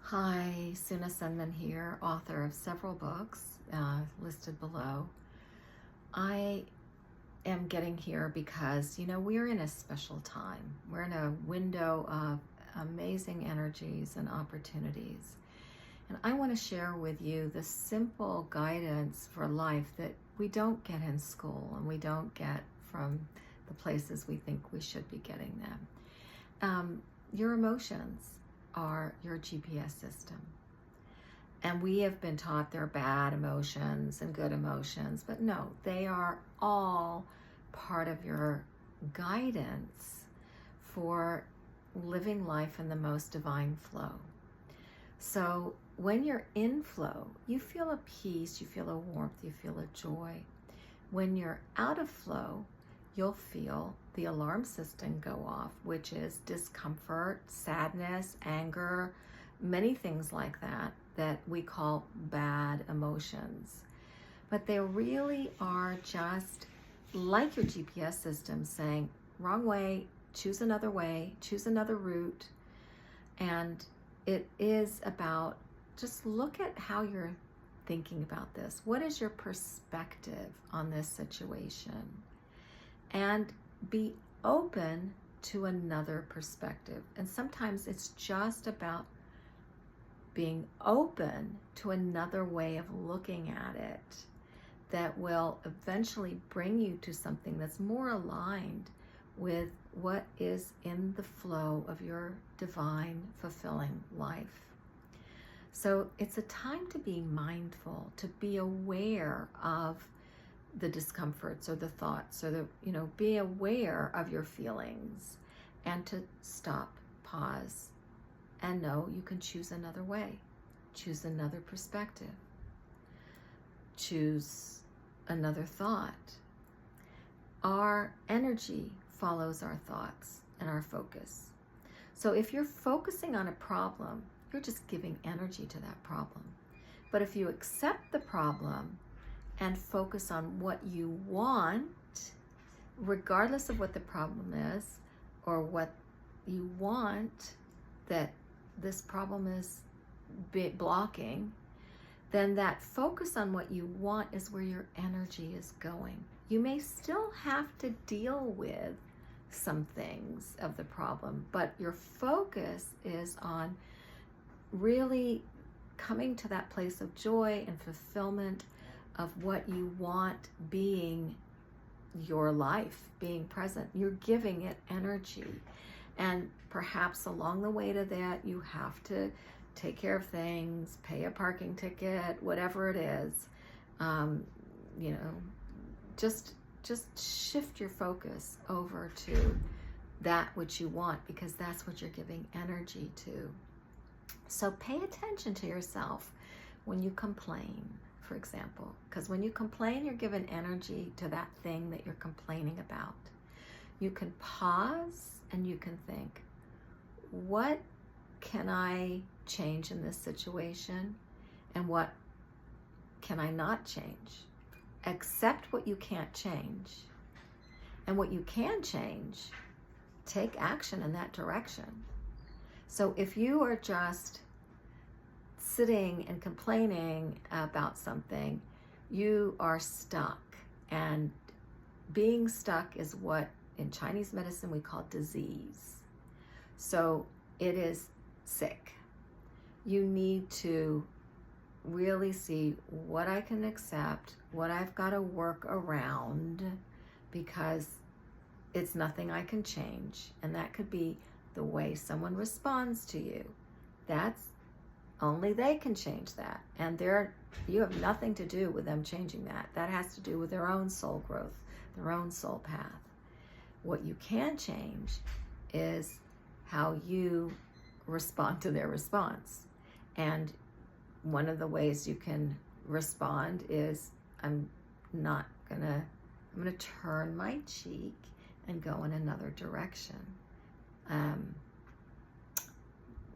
Hi, Suna Senman here, author of several books listed below. I am getting here because, we're in a special time. We're in a window of amazing energies and opportunities. And I want to share with you the simple guidance for life that we don't get in school and we don't get from the places we think we should be getting them. Your emotions are your GPS system. And we have been taught they're bad emotions and good emotions, but no, they are all part of your guidance for living life in the most divine flow. So when you're in flow, you feel a peace, you feel a warmth, you feel a joy. When you're out of flow, you'll feel the alarm system go off, which is discomfort, sadness, anger, many things like that we call bad emotions. But they really are just like your GPS system saying, wrong way, choose another route. And it is about just look at how you're thinking about this. What is your perspective on this situation? And be open to another perspective. And sometimes it's just about being open to another way of looking at it that will eventually bring you to something that's more aligned with what is in the flow of your divine, fulfilling life. So it's a time to be mindful, to be aware of the discomforts or the thoughts or be aware of your feelings and to stop, pause, and know you can choose another way, choose another perspective, choose another thought. Our energy follows our thoughts and our focus. So if you're focusing on a problem, you're just giving energy to that problem. But if you accept the problem and focus on what you want, regardless of what the problem is or what you want that this problem is blocking, then that focus on what you want is where your energy is going. You may still have to deal with some things of the problem, but your focus is on really coming to that place of joy and fulfillment of what you want being your life, being present. You're giving it energy. And perhaps along the way to that, you have to take care of things, pay a parking ticket, whatever it is. Just shift your focus over to that which you want, because that's what you're giving energy to. So pay attention to yourself when you complain, for example, because when you complain, you're giving energy to that thing that you're complaining about. You can pause and you can think, what can I change in this situation? And what can I not change? Accept what you can't change. And what you can change, take action in that direction. So if you are just sitting and complaining about something, you are stuck. And being stuck is what in Chinese medicine we call disease. So it is sick. You need to really see what I can accept, what I've got to work around, because it's nothing I can change. And that could be the way someone responds to you. That's only they can change that. And you have nothing to do with them changing that. That has to do with their own soul growth, their own soul path. What you can change is how you respond to their response. And one of the ways you can respond is, I'm gonna turn my cheek and go in another direction.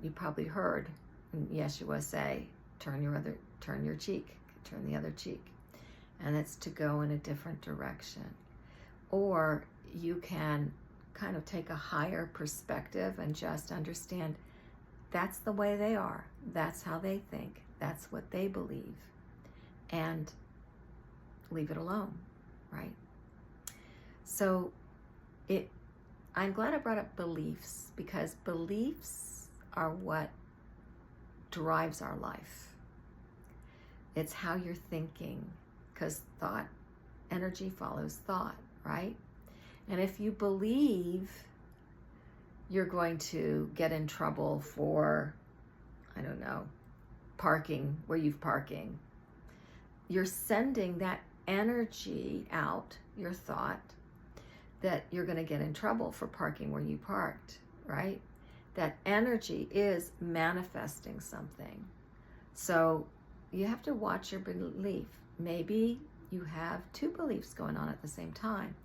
You probably heard Yeshua say, turn your cheek, turn the other cheek. And it's to go in a different direction. Or you can kind of take a higher perspective and just understand that's the way they are. That's how they think. That's what they believe. And leave it alone, right? So I'm glad I brought up beliefs, because beliefs are what drives our life. It's how you're thinking, because energy follows thought, right? And if you believe you're going to get in trouble for, I don't know, parking where you've parking, you're sending that energy out, your thought, that you're going to get in trouble for parking where you parked, right? That energy is manifesting something. So you have to watch your belief. Maybe you have two beliefs going on at the same time.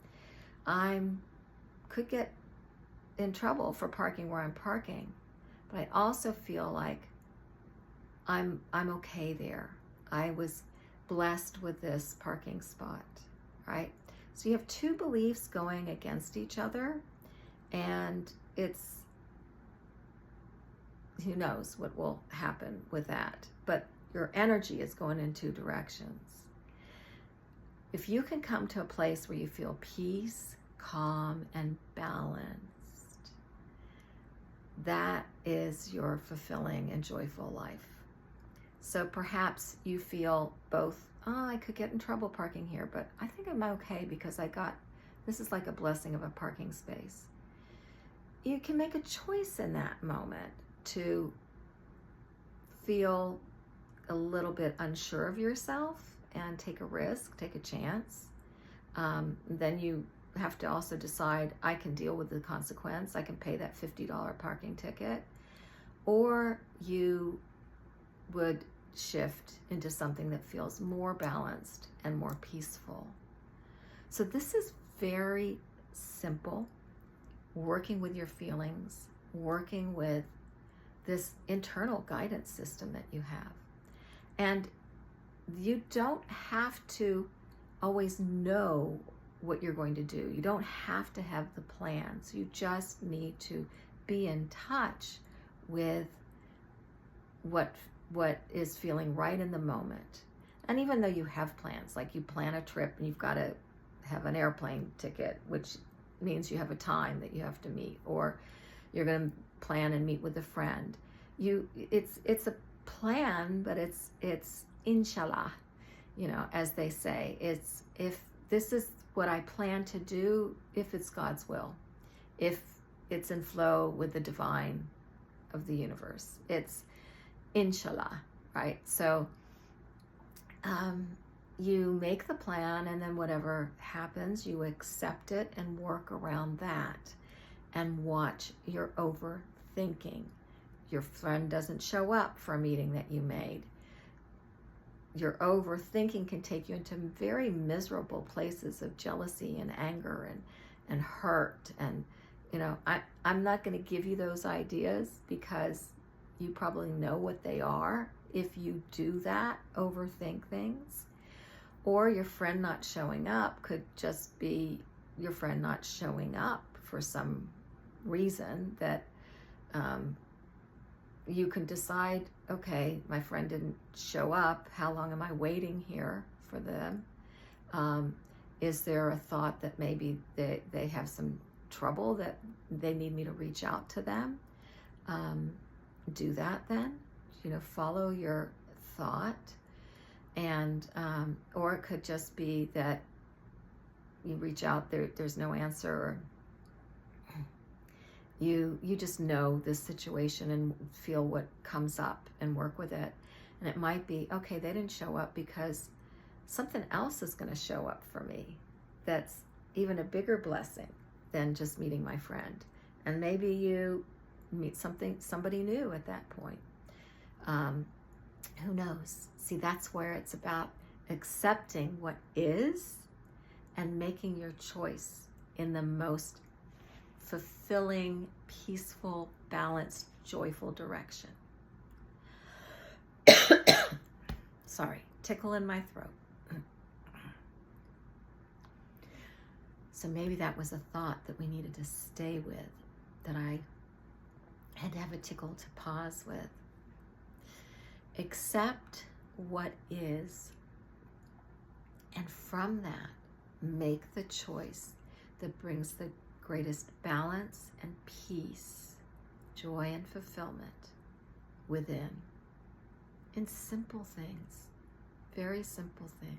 I could get in trouble for parking where I'm parking, but I also feel like I'm okay there. I was blessed with this parking spot, right? So you have two beliefs going against each other, and it's, who knows what will happen with that, but your energy is going in two directions. If you can come to a place where you feel peace, calm, and balanced, that is your fulfilling and joyful life. So perhaps you feel both, oh, I could get in trouble parking here, but I think I'm okay because this is like a blessing of a parking space. You can make a choice in that moment to feel a little bit unsure of yourself and take a risk, take a chance. Then you have to also decide, I can deal with the consequence. I can pay that $50 parking ticket. Or you would shift into something that feels more balanced and more peaceful. So this is very simple, working with your feelings, working with this internal guidance system that you have. And you don't have to always know what you're going to do. You don't have to have the plans. You just need to be in touch with what is feeling right in the moment. And even though you have plans, like you plan a trip and you've got to have an airplane ticket, which means you have a time that you have to meet, or you're going to plan and meet with a friend. It's a plan, but it's inshallah, as they say. It's, if this is what I plan to do, if it's God's will, if it's in flow with the divine of the universe, it's inshallah, right? So you make the plan, and then whatever happens, you accept it and work around that, and watch your overthinking. Your friend doesn't show up for a meeting that you made. Your overthinking can take you into very miserable places of jealousy and anger and hurt. And, I'm not going to give you those ideas because you probably know what they are if you do that, overthink things. Or your friend not showing up could just be your friend not showing up for some reason that you can decide, okay, my friend didn't show up. How long am I waiting here for them? Is there a thought that maybe they have some trouble that they need me to reach out to them? Do that then. Follow your thought. And or it could just be that you reach out, there's no answer, or you just know this situation and feel what comes up and work with it. And it might be, okay, they didn't show up because something else is going to show up for me that's even a bigger blessing than just meeting my friend. And maybe you meet somebody new at that point. Who knows? See, that's where it's about accepting what is and making your choice in the most fulfilling, peaceful, balanced, joyful direction. Sorry, tickle in my throat. So maybe that was a thought that we needed to stay with, that I and have a tickle to pause with. Accept what is, and from that, make the choice that brings the greatest balance and peace, joy and fulfillment within. In simple things, very simple things.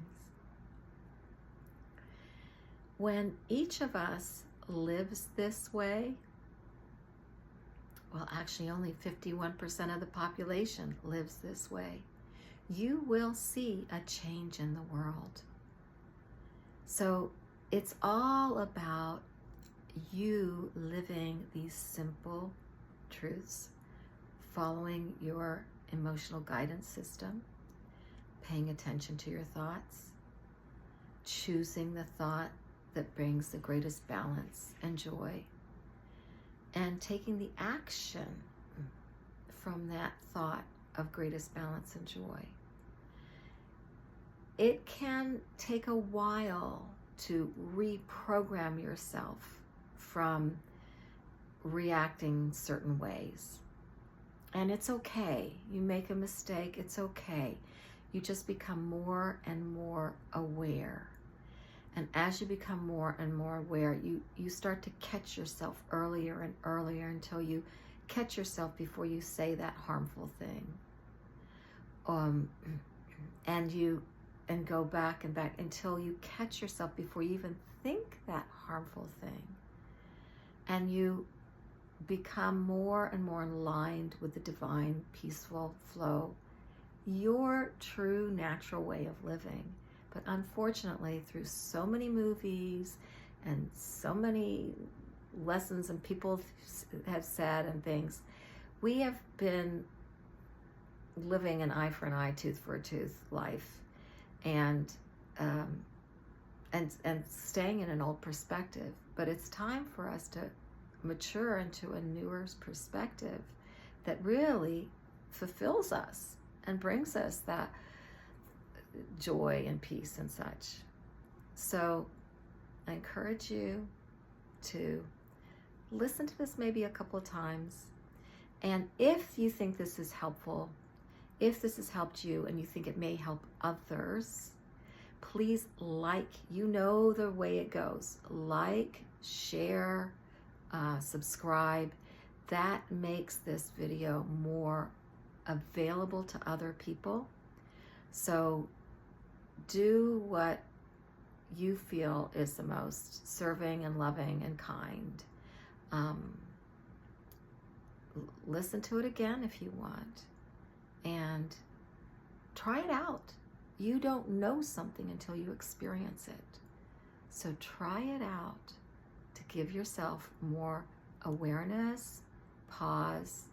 When each of us lives this way, well, actually only 51% of the population lives this way, you will see a change in the world. So it's all about you living these simple truths, following your emotional guidance system, paying attention to your thoughts, choosing the thought that brings the greatest balance and joy, and taking the action from that thought of greatest balance and joy. It can take a while to reprogram yourself from reacting certain ways. And it's okay. You make a mistake, it's okay. You just become more and more aware. And as you become more and more aware, you start to catch yourself earlier and earlier until you catch yourself before you say that harmful thing. And go back and back until you catch yourself before you even think that harmful thing. And you become more and more aligned with the divine, peaceful flow, your true natural way of living. But unfortunately, through so many movies and so many lessons and people have said and things, we have been living an eye for an eye, tooth for a tooth life, and staying in an old perspective. But it's time for us to mature into a newer perspective that really fulfills us and brings us that joy and peace and such. So I encourage you to listen to this maybe a couple of times. And if you think this is helpful, if this has helped you and you think it may help others, please you know the way it goes. Like, share, subscribe. That makes this video more available to other people. So do what you feel is the most serving and loving and kind. Listen to it again if you want, and try it out. You don't know something until you experience it. So try it out to give yourself more awareness, pause,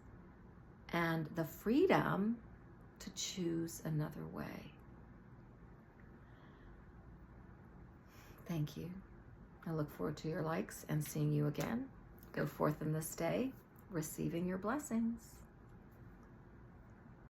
and the freedom to choose another way. Thank you. I look forward to your likes and seeing you again. Go forth in this day, receiving your blessings.